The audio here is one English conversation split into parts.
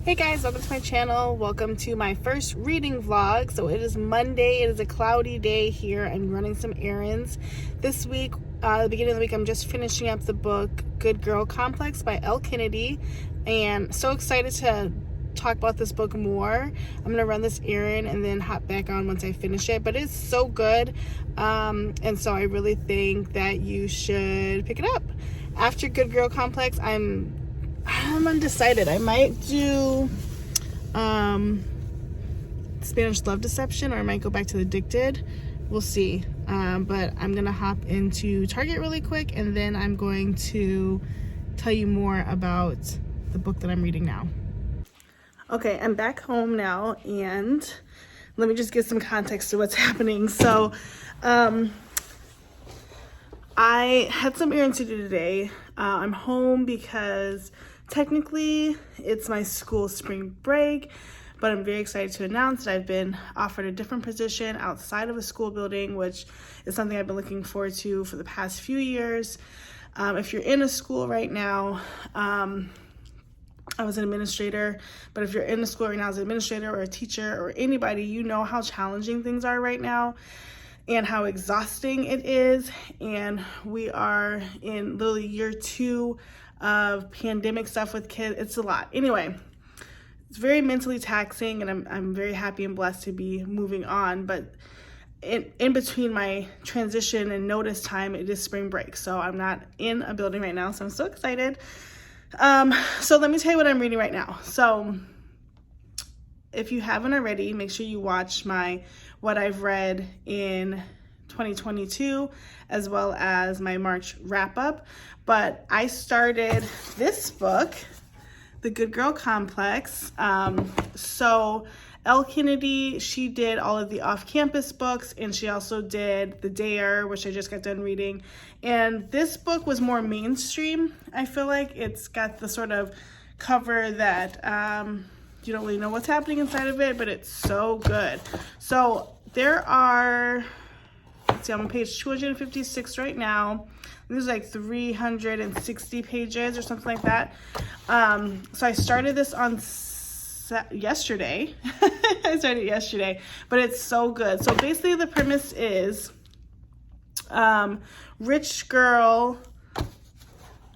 Hey guys, welcome to my channel. Welcome to my first reading vlog. So it is Monday. It is a cloudy day here. I'm running some errands. This week, the beginning of the week, I'm just finishing up the book Good Girl Complex by Elle Kennedy. And so excited to talk about this book more. I'm going to run this errand and then hop back on once I finish it. But it's so good. And so I really think that you should pick it up. After Good Girl Complex, I'm undecided. I might do Spanish Love Deception, or I might go back to The Addicted. We'll see. But I'm gonna hop into Target really quick, and then I'm going to tell you more about the book that I'm reading now. Okay, I'm back home now, and let me just give some context to what's happening. So I had some errands to do today. I'm home because technically it's my school spring break, but I'm very excited to announce that I've been offered a different position outside of a school building, which is something I've been looking forward to for the past few years. If you're in a school right now, I was an administrator, but if you're in a school right now as an administrator or a teacher or anybody, you know how challenging things are right now and how exhausting it is. And we are in literally year 2 of pandemic stuff with kids. It's a lot. Anyway, it's very mentally taxing, and I'm very happy and blessed to be moving on. But in between my transition and notice time, it is spring break. So I'm not in a building right now, so I'm so excited. So let me tell you what I'm reading right now. So if you haven't already, make sure you watch my what I've read in 2022, as well as my March wrap up. But I started this book, The Good Girl Complex. So Elle Kennedy, she did all of the off-campus books, and she also did The Dare, which I just got done reading. And this book was more mainstream. I feel like it's got the sort of cover that you don't really know what's happening inside of it, but it's so good. So there are, let's see, I'm on page 256 right now. There's like 360 pages or something like that. So I started this on yesterday. I started yesterday, but it's so good. So basically the premise is rich girl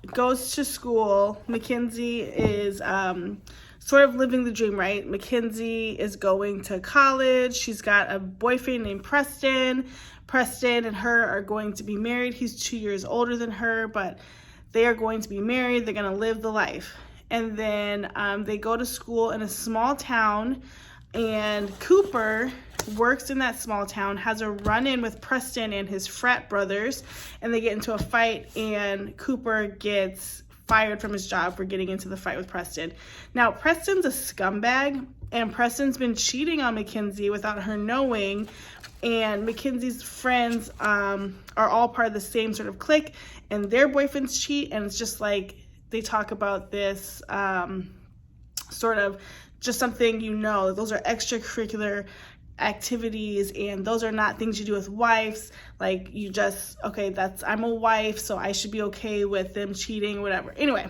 goes to school. Mackenzie is sort of living the dream, right? Mackenzie is going to college. She's got a boyfriend named Preston. Preston and her are going to be married. He's 2 years older than her, but they are going to be married. They're going to live the life. And then they go to school in a small town, and Cooper works in that small town, has a run-in with Preston and his frat brothers, and they get into a fight, and Cooper gets fired from his job for getting into the fight with Preston. Now, Preston's a scumbag, and Preston's been cheating on Mackenzie without her knowing, and Mackenzie's friends are all part of the same sort of clique, and their boyfriends cheat, and it's just like they talk about this sort of just something, you know, those are extracurricular activities, and those are not things you do with wives. Like, you just, okay, I'm a wife, so I should be okay with them cheating, whatever. Anyway,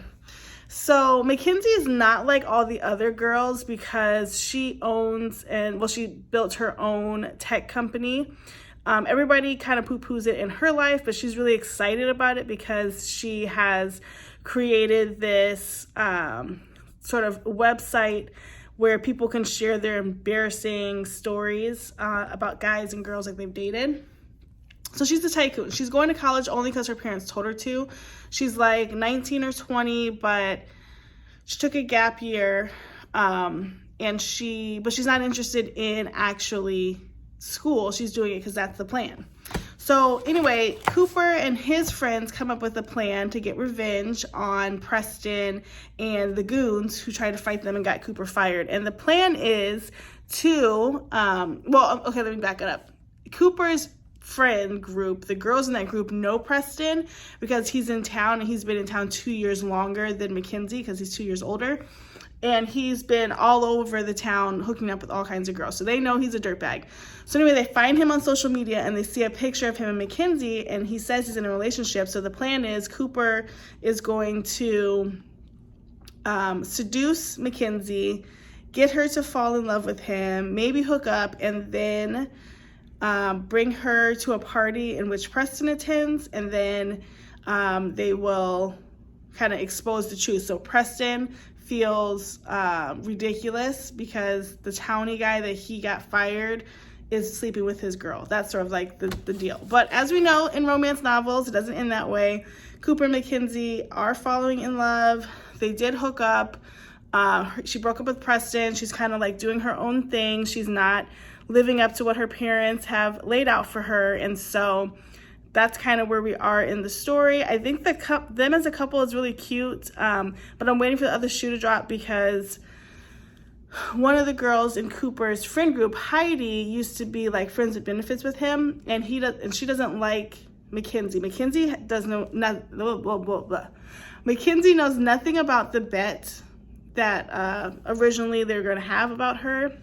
so Mackenzie is not like all the other girls because she owns she built her own tech company. Everybody kind of poo-poos it in her life, but she's really excited about it because she has created this sort of website where people can share their embarrassing stories about guys and girls like they've dated. So she's a tycoon. She's going to college only because her parents told her to. She's like 19 or 20, but she took a gap year, but she's not interested in actually school. She's doing it because that's the plan. So anyway, Cooper and his friends come up with a plan to get revenge on Preston and the goons who tried to fight them and got Cooper fired. And the plan is to, let me back it up. Cooper's friend group, the girls in that group know Preston because he's in town, and he's been in town 2 years longer than Mackenzie because he's 2 years older. And he's been all over the town hooking up with all kinds of girls. So they know he's a dirtbag. So anyway, they find him on social media, and they see a picture of him and Mackenzie, and he says he's in a relationship. So the plan is Cooper is going to seduce Mackenzie, get her to fall in love with him, maybe hook up, and then bring her to a party in which Preston attends, and then they will kind of expose the truth. So Preston feels ridiculous because the townie guy that he got fired is sleeping with his girl. That's sort of like the deal. But as we know, in romance novels, it doesn't end that way. Cooper and Mackenzie are falling in love. They did hook up. She broke up with Preston. She's kind of like doing her own thing. She's not living up to what her parents have laid out for her. And so that's kind of where we are in the story. I think them as a couple is really cute, but I'm waiting for the other shoe to drop because one of the girls in Cooper's friend group, Heidi, used to be like friends with benefits with him, and she doesn't like Mackenzie. Mackenzie knows nothing about the bet that originally they were going to have about her.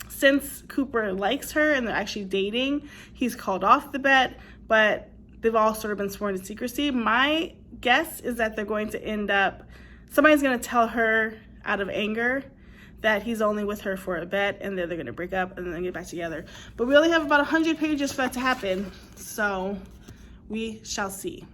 Since Cooper likes her and they're actually dating, he's called off the bet, but they've all sort of been sworn to secrecy. My guess is that they're going to end up, somebody's going to tell her out of anger that he's only with her for a bet, and then they're going to break up and then get back together. But we only have about 100 pages for that to happen, so we shall see.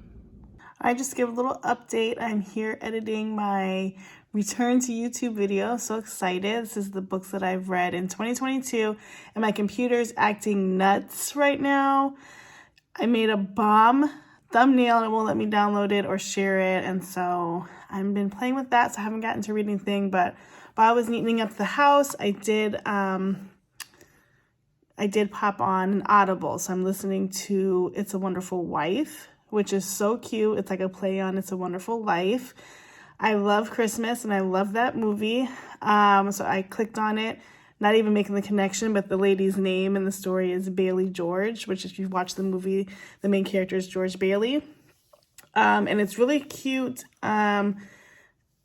I just give a little update. I'm here editing my return to YouTube video. So excited. This is the books that I've read in 2022, and my computer's acting nuts right now. I made a bomb thumbnail and it won't let me download it or share it, and so I've been playing with that, so I haven't gotten to read anything. But while I was neatening up the house, I did pop on an Audible, so I'm listening to It's a Wonderful Wife, which is so cute. It's like a play on It's a Wonderful Life. I love Christmas and I love that movie, so I clicked on it, not even making the connection, but the lady's name in the story is Bailey George, which if you've watched the movie, the main character is George Bailey. And it's really cute,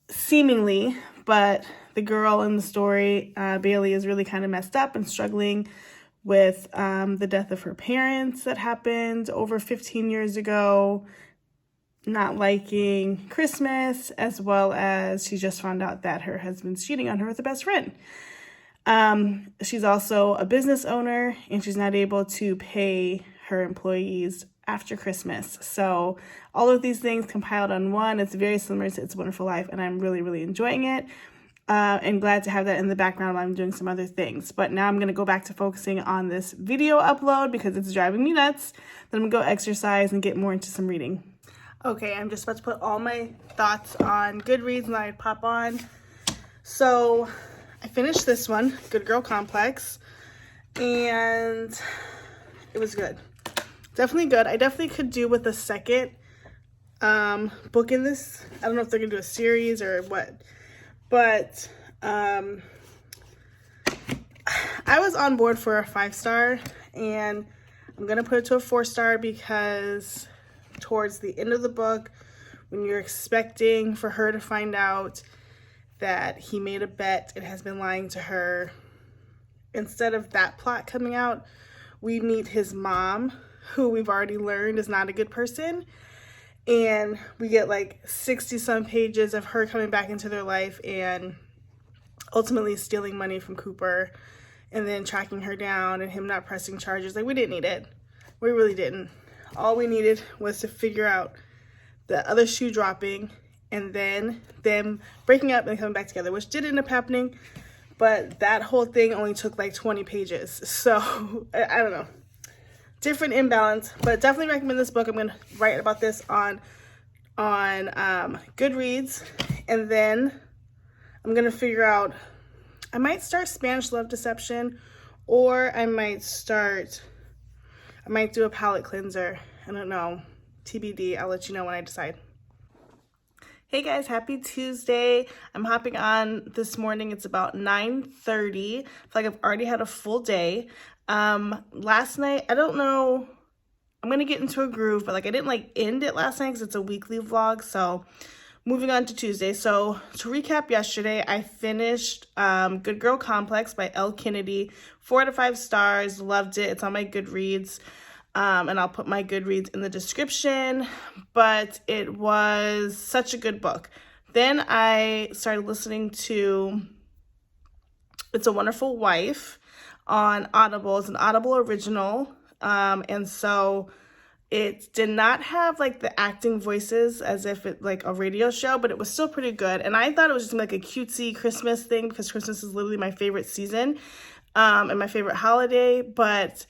seemingly, but the girl in the story, Bailey, is really kind of messed up and struggling with the death of her parents that happened over 15 years ago, not liking Christmas, as well as she just found out that her husband's cheating on her with a best friend. She's also a business owner, and she's not able to pay her employees after Christmas. So all of these things compiled on one, it's very similar to It's a Wonderful Life, and I'm really, really enjoying it. And glad to have that in the background while I'm doing some other things. But now I'm going to go back to focusing on this video upload because it's driving me nuts. Then I'm going to go exercise and get more into some reading. Okay, I'm just about to put all my thoughts on Goodreads and I'd pop on. So I finished this one, Good Girl Complex, and it was good. Definitely good. I definitely could do with a second book in this. I don't know if they're going to do a series or what. But I was on board for a 5-star, and I'm going to put it to a 4-star because towards the end of the book, when you're expecting for her to find out that he made a bet and has been lying to her, instead of that plot coming out, we meet his mom, who we've already learned is not a good person. And we get like 60-some pages of her coming back into their life and ultimately stealing money from Cooper and then tracking her down and him not pressing charges. Like, we didn't need it. We really didn't. All we needed was to figure out the other shoe dropping and then them breaking up and coming back together, which did end up happening. But that whole thing only took like 20 pages. So, I don't know. Different imbalance, but definitely recommend this book. I'm going to write about this on Goodreads, and then I'm going to figure out, I might start Spanish Love Deception, or I might do a palette cleanser. I don't know. TBD. I'll let you know when I decide. Hey guys, happy Tuesday. I'm hopping on this morning. It's about 9:30. I feel like I've already had a full day. Last night, I don't know, I'm gonna get into a groove, but like I didn't like end it last night because it's a weekly vlog. So moving on to Tuesday. So to recap yesterday, I finished Good Girl Complex by Elle Kennedy. 4 out of 5 stars. Loved it. It's on my Goodreads. And I'll put my Goodreads in the description. But it was such a good book. Then I started listening to It's a Wonderful Wife on Audible. It's an Audible original. And so it did not have like the acting voices as if it like a radio show, but it was still pretty good. And I thought it was just like a cutesy Christmas thing because Christmas is literally my favorite season and my favorite holiday. But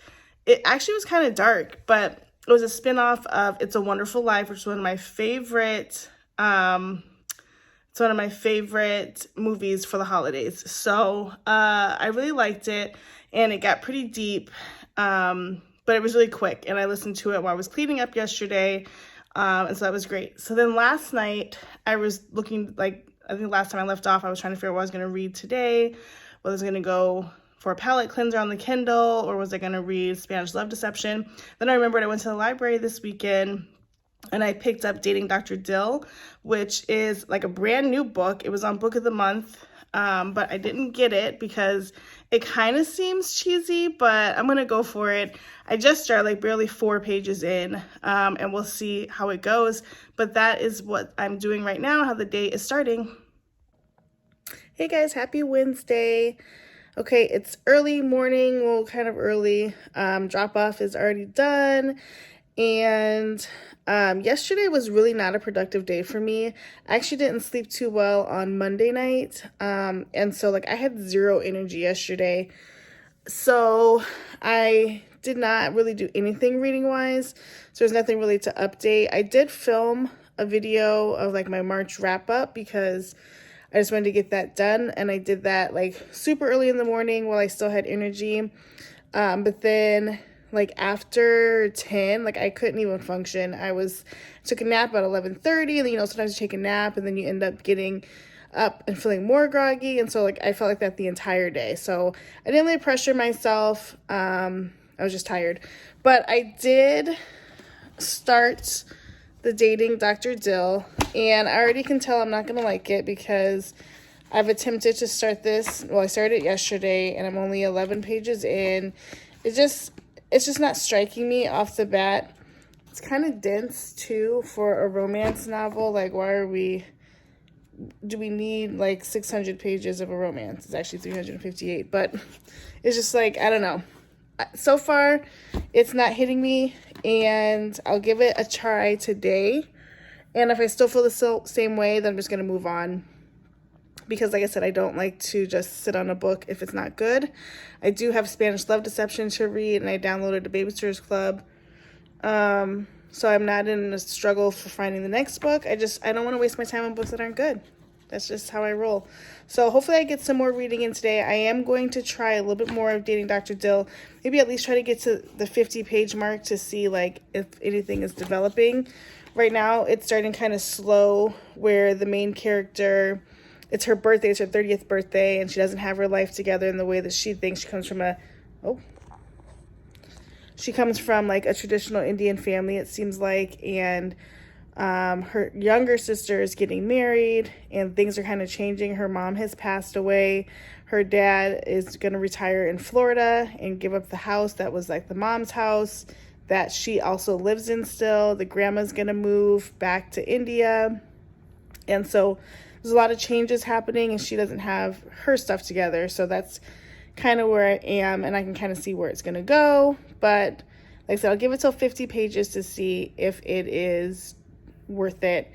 it actually was kind of dark, but it was a spinoff of It's a Wonderful Life, which is one of my favorite it's one of my favorite movies for the holidays. So I really liked it, and it got pretty deep. But it was really quick, and I listened to it while I was cleaning up yesterday, and so that was great. So then last night, I was looking, like, I think last time I left off, I was trying to figure out what I was going to read today, whether I was going to go for a palate cleanser on the Kindle, or was I going to read Spanish Love Deception. Then I remembered I went to the library this weekend, and I picked up Dating Dr. Dill, which is like a brand new book. It was on Book of the Month, but I didn't get it because it kind of seems cheesy, but I'm going to go for it. I just started like barely 4 pages in, and we'll see how it goes. But that is what I'm doing right now, how the day is starting. Hey guys, happy Wednesday. Okay, it's early morning, well, kind of early. Drop off is already done. And yesterday was really not a productive day for me. I actually didn't sleep too well on Monday night. And so like I had zero energy yesterday. So I did not really do anything reading wise. So there's nothing really to update. I did film a video of like my March wrap up because I just wanted to get that done. And I did that like super early in the morning while I still had energy. But then like after 10, like I couldn't even function. Took a nap at 11:30, and then, you know, sometimes you take a nap and then you end up getting up and feeling more groggy. And so like I felt like that the entire day. So I didn't really pressure myself. I was just tired. But I did start the Dating Dr. Dill, and I already can tell I'm not going to like it because I've attempted to start this. Well, I started yesterday and I'm only 11 pages in. It's just not striking me off the bat. It's kind of dense too for a romance novel. Like, do we need like 600 pages of a romance? It's actually 358, but it's just like, I don't know. So far, it's not hitting me, and I'll give it a try today. And if I still feel the same way, then I'm just going to move on. Because like I said, I don't like to just sit on a book if it's not good. I do have Spanish Love Deception to read, and I downloaded the Babysitters Club. So I'm not in a struggle for finding the next book. I don't want to waste my time on books that aren't good. That's just how I roll. So hopefully I get some more reading in today. I am going to try a little bit more of Dating Dr. Dill. Maybe at least try to get to the 50-page mark to see like if anything is developing. Right now it's starting kind of slow where the main character, it's her birthday, it's her 30th birthday, and she doesn't have her life together in the way that she thinks. She comes from like a traditional Indian family, it seems like, and her younger sister is getting married, and things are kind of changing. Her mom has passed away. Her dad is going to retire in Florida and give up the house that was like the mom's house that she also lives in still. The grandma's going to move back to India. And so there's a lot of changes happening, and she doesn't have her stuff together. So that's kind of where I am, and I can kind of see where it's going to go. But like I said, I'll give it till 50 pages to see if it is worth it.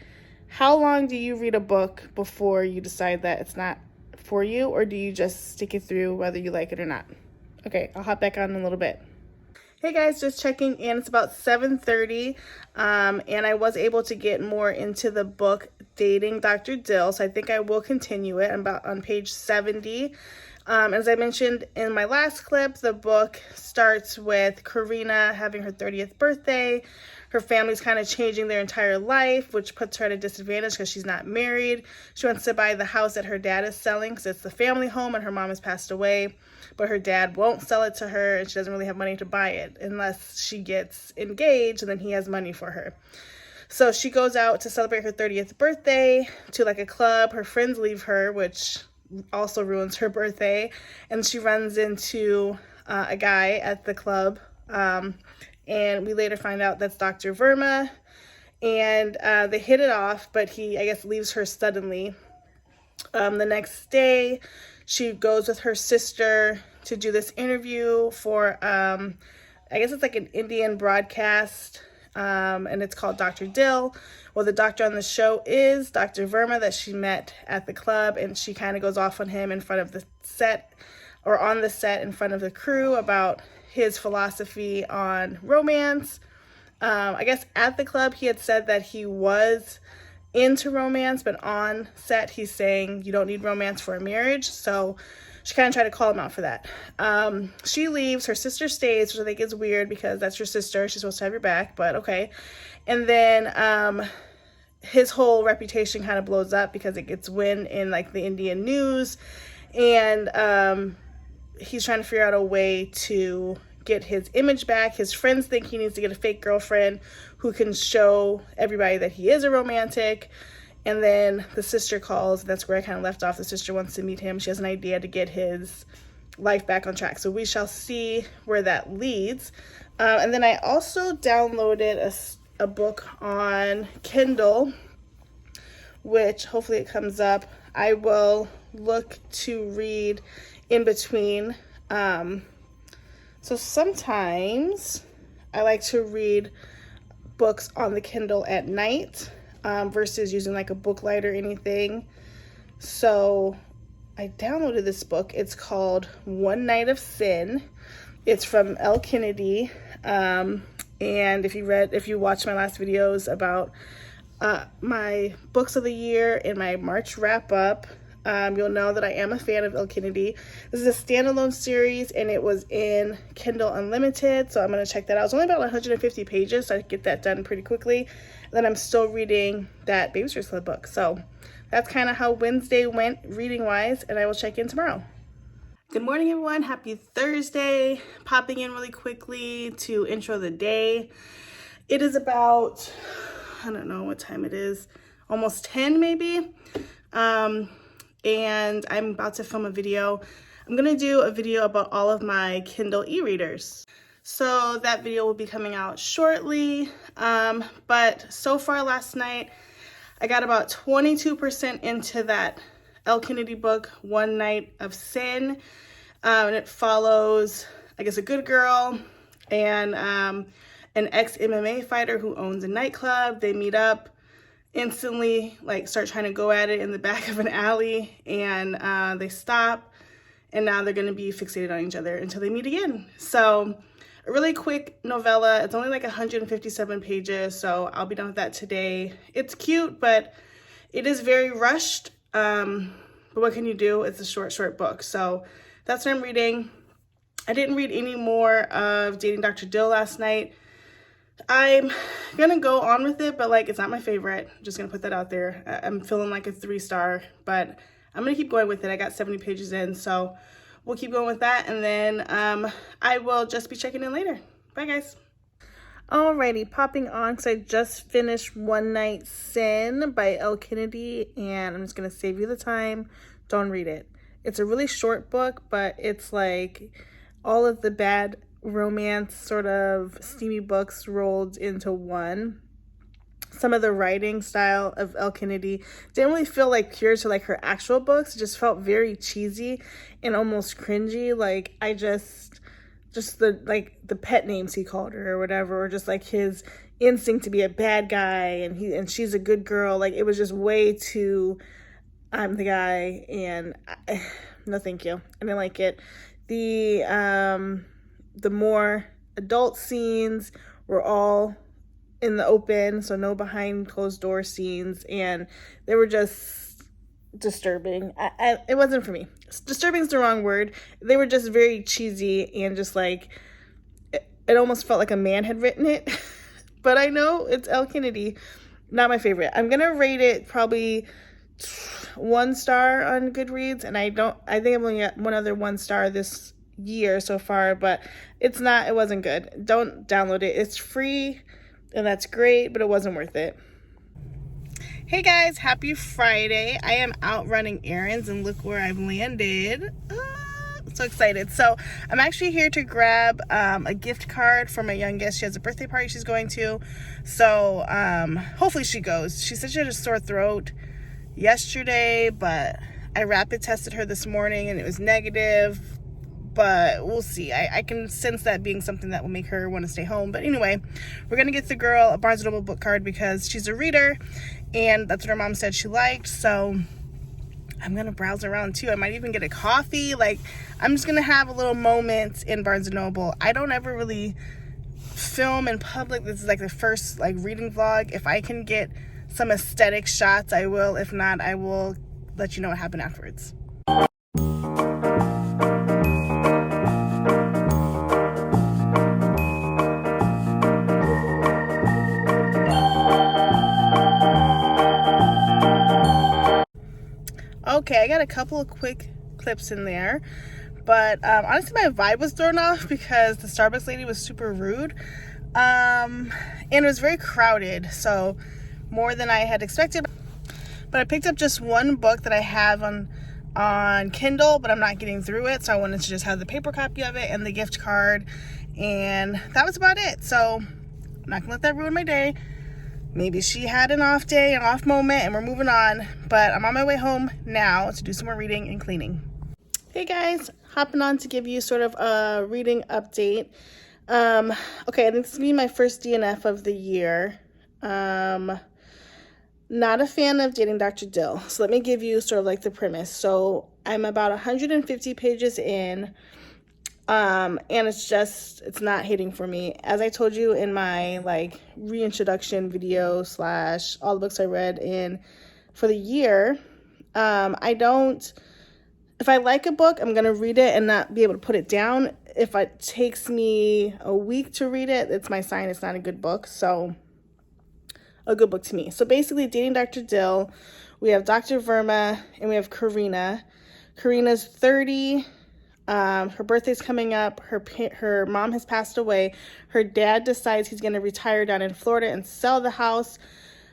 How long do you read a book before you decide that it's not for you, or do you just stick it through whether you like it or not? Okay, I'll hop back on in a little bit. Hey guys, just checking in. It's about 7:30, and I was able to get more into the book Dating Dr. Dill, so I think I will continue it. I'm about on page 70. As I mentioned in my last clip, the book starts with Karina having her 30th birthday. Her family's kind of changing their entire life, which puts her at a disadvantage because she's not married. She wants to buy the house that her dad is selling because it's the family home and her mom has passed away. But her dad won't sell it to her, and she doesn't really have money to buy it unless she gets engaged, and then he has money for her. So she goes out to celebrate her 30th birthday to like a club. Her friends leave her, which also ruins her birthday. And she runs into a guy at the club. And we later find out that's Dr. Verma. and they hit it off, but he, I guess, leaves her suddenly. The next day, she goes with her sister to do this interview for, I guess it's like an Indian broadcast, and it's called Dr. Dill. Well, the doctor on the show is Dr. Verma that she met at the club, and she kind of goes off on him in front of the set, or on the set in front of the crew, about his philosophy on romance. I guess at the club he had said that he was into romance, but on set he's saying you don't need romance for a marriage. So she kind of tried to call him out for that. She leaves, her sister stays, which I think is weird because that's your sister, she's supposed to have your back, but okay. And then his whole reputation kind of blows up because it gets wind in like the Indian news, and he's trying to figure out a way to get his image back. His friends think he needs to get a fake girlfriend who can show everybody that he is a romantic. And then the sister calls, and that's where I kind of left off. The sister wants to meet him. She has an idea to get his life back on track. So we shall see where that leads. And then I also downloaded a book on Kindle, which hopefully it comes up. I will look to read in between. So sometimes I like to read books on the Kindle at night versus using like a book light or anything. So I downloaded this book. It's called One Night of Sin. It's from Elle Kennedy. And if you watched my last videos about my books of the year and my March wrap up, you'll know that I am a fan of Elle Kennedy. This is a standalone series, and it was in Kindle Unlimited, so I'm going to check that out. It's only about 150 pages, so I get that done pretty quickly. And then I'm still reading that Babysitters Club book. So that's kind of how Wednesday went reading-wise, and I will check in tomorrow. Good morning, everyone. Happy Thursday. Popping in really quickly to intro the day. It is about, I don't know what time it is, almost 10 maybe. And I'm about to film a video. I'm gonna do a video about all of my Kindle e-readers. So that video will be coming out shortly. But so far last night, I got about 22% into that Elle Kennedy book, One Night of Sin. And it follows, I guess, a good girl and an ex-MMA fighter who owns a nightclub. They meet up, instantly like start trying to go at it in the back of an alley, and they stop, and now they're going to be fixated on each other until they meet again. So a really quick novella. It's only like 157 pages, so I'll be done with that today. It's cute, but it is very rushed, but what can you do? It's a short book. So that's what I'm reading. I didn't read any more of Dating Dr. Dill last night. I'm gonna go on with it, but like it's not my favorite. I'm just gonna put that out there. I'm feeling like a 3-star, but I'm gonna keep going with it. I got 70 pages in, so we'll keep going with that, and then I will just be checking in later. Bye, guys. Alrighty, popping on because I just finished One Night Sin by Elle Kennedy, and I'm just gonna save you the time. Don't read it. It's a really short book, but it's like all of the bad romance sort of steamy books rolled into one. Some of the writing style of Elle Kennedy didn't really feel like pure to like her actual books. It just felt very cheesy and almost cringy. Like I just the pet names he called her or whatever, or just like his instinct to be a bad guy and she's a good girl. Like it was just way too, I'm the guy, and no thank you. I didn't like it. The more adult scenes were all in the open, so no behind closed door scenes, and they were just disturbing. It wasn't for me. Disturbing is the wrong word. They were just very cheesy, and just like it almost felt like a man had written it. But I know it's Elle Kennedy. Not my favorite. I'm gonna rate it probably 1 star on Goodreads, and I think I've only got one other 1 star this year so far, but it wasn't good. Don't download it. It's free, and that's great, but it wasn't worth it. Hey guys, happy Friday. I am out running errands, and look where I've landed. So excited. So I'm actually here to grab a gift card for my youngest. She has a birthday party she's going to. So hopefully she goes. She said she had a sore throat yesterday, but I rapid tested her this morning and it was negative. But we'll see. I can sense that being something that will make her want to stay home. But anyway, we're going to get the girl a Barnes & Noble book card because she's a reader. And that's what her mom said she liked. So I'm going to browse around too. I might even get a coffee. Like, I'm just going to have a little moment in Barnes & Noble. I don't ever really film in public. This is like the first like reading vlog. If I can get some aesthetic shots, I will. If not, I will let you know what happened afterwards. Okay, I got a couple of quick clips in there, but honestly my vibe was thrown off because the Starbucks lady was super rude, and it was very crowded, so more than I had expected. But I picked up just one book that I have on Kindle, but I'm not getting through it, so I wanted to just have the paper copy of it and the gift card, and that was about it. So I'm not gonna let that ruin my day. Maybe she had an off day, an off moment, and we're moving on. But I'm on my way home now to do some more reading and cleaning. Hey guys, hopping on to give you sort of a reading update. Okay, I think this is gonna be my first DNF of the year. Not a fan of Dating Dr. Dill. So let me give you sort of like the premise. So I'm about 150 pages in. And it's not hitting for me. As I told you in my like reintroduction video / all the books I read in for the year, if I like a book, I'm going to read it and not be able to put it down. If it takes me a week to read it, it's my sign it's not a good book. So a good book to me. So basically Dating Dr. Dill, we have Dr. Verma and we have Karina. Karina's 30. Her birthday's coming up. Her mom has passed away. Her dad decides he's going to retire down in Florida and sell the house.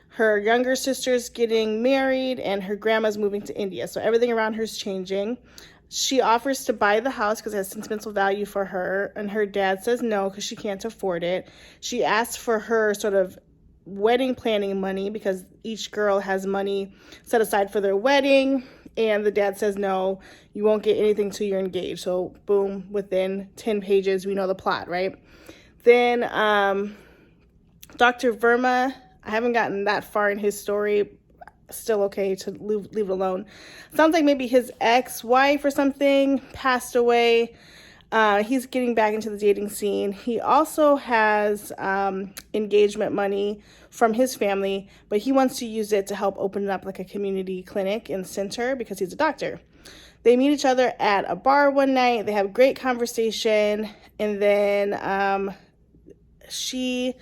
Her younger sister's getting married and her grandma's moving to India. So everything around her is changing. She offers to buy the house because it has sentimental value for her. And her dad says no because she can't afford it. She asks for her sort of wedding planning money because each girl has money set aside for their wedding. And the dad says, no, you won't get anything till you're engaged. So boom, within 10 pages, we know the plot, right? Then Dr. Verma, I haven't gotten that far in his story. Still okay to leave it alone. Sounds like maybe his ex-wife or something passed away. He's getting back into the dating scene. He also has engagement money from his family, but he wants to use it to help open up like a community clinic and center because he's a doctor. They meet each other at a bar one night. They have great conversation, and then he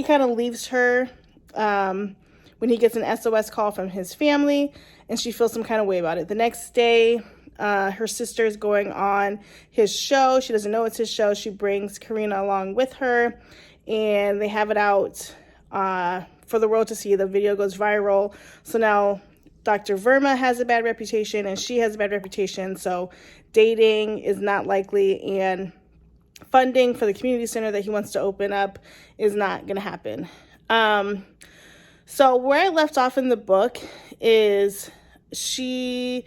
kind of leaves her when he gets an SOS call from his family, and she feels some kind of way about it. The next day, her sister is going on his show. She doesn't know it's his show. She brings Karina along with her, and they have it out for the world to see. The video goes viral. So now Dr. Verma has a bad reputation, and she has a bad reputation. So dating is not likely, and funding for the community center that he wants to open up is not going to happen. So where I left off in the book is he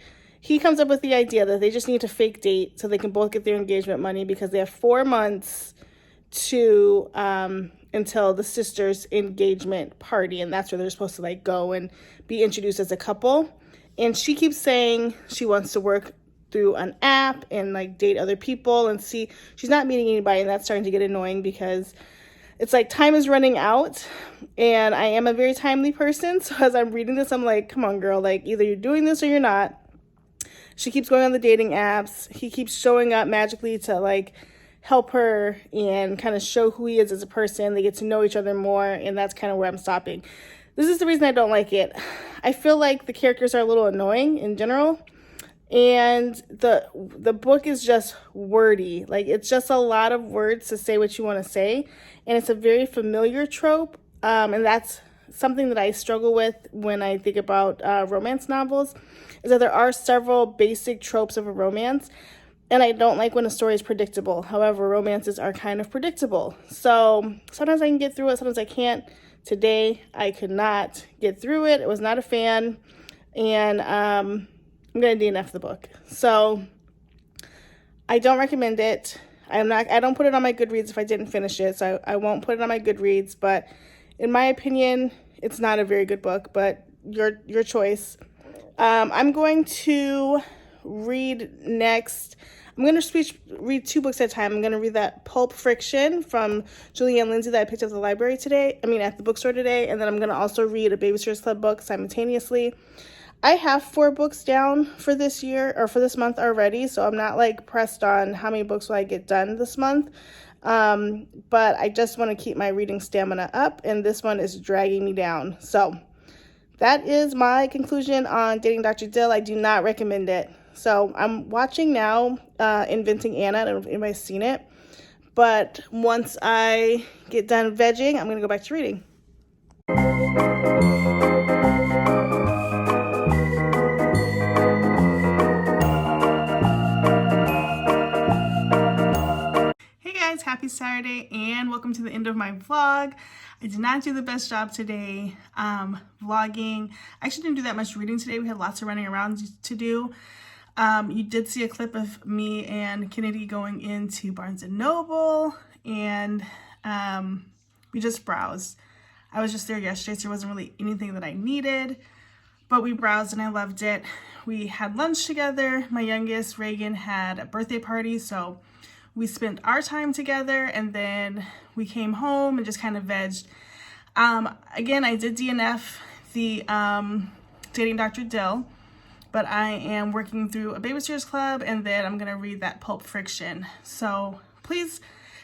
comes up with the idea that they just need to fake date so they can both get their engagement money because they have 4 months to until the sister's engagement party, and that's where they're supposed to like go and be introduced as a couple. And she keeps saying she wants to work through an app and like date other people and see. She's not meeting anybody, and that's starting to get annoying because it's like time is running out, and I am a very timely person. So as I'm reading this, I'm like, come on, girl, like either you're doing this or you're not. She keeps going on the dating apps. He keeps showing up magically to like help her and kind of show who he is as a person. They get to know each other more, and that's kind of where I'm stopping. This is the reason I don't like it. I feel like the characters are a little annoying in general, and the book is just wordy. Like, it's just a lot of words to say what you want to say, and it's a very familiar trope, and that's something that I struggle with when I think about romance novels, is that there are several basic tropes of a romance, And I don't like when a story is predictable. However, romances are kind of predictable. So sometimes I can get through it, sometimes I can't. Today, I could not get through it. I was not a fan. And I'm going to DNF the book. So I don't recommend it. I don't put it on my Goodreads if I didn't finish it. So I won't put it on my Goodreads. But in my opinion, it's not a very good book. But your choice. I'm going to read next. I'm going to read 2 books at a time. I'm going to read that Pulp Friction from Julianne Lindsay that I picked up at the library today. At the bookstore today. And then I'm going to also read a Babysitters Club book simultaneously. I have 4 books down for this year or for this month already. So I'm not like pressed on how many books will I get done this month. But I just want to keep my reading stamina up. And this one is dragging me down. So that is my conclusion on Dating Dr. Dill. I do not recommend it. So I'm watching now Inventing Anna. I don't know if anybody's seen it. But once I get done vegging, I'm going to go back to reading. Hey guys, happy Saturday and welcome to the end of my vlog. I did not do the best job today vlogging. I actually didn't do that much reading today. We had lots of running around to do. You did see a clip of me and Kennedy going into Barnes & Noble, and we just browsed. I was just there yesterday, so there wasn't really anything that I needed, but we browsed and I loved it. We had lunch together. My youngest, Reagan, had a birthday party, so we spent our time together, and then we came home and just kind of vegged. Again, I did DNF the Dating Dr. Dill, but I am working through a Babysitters Club, and then I'm going to read that Pulp Friction. So please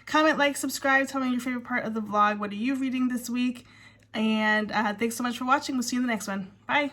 comment, like, subscribe, tell me your favorite part of the vlog. What are you reading this week? And thanks so much for watching. We'll see you in the next one. Bye.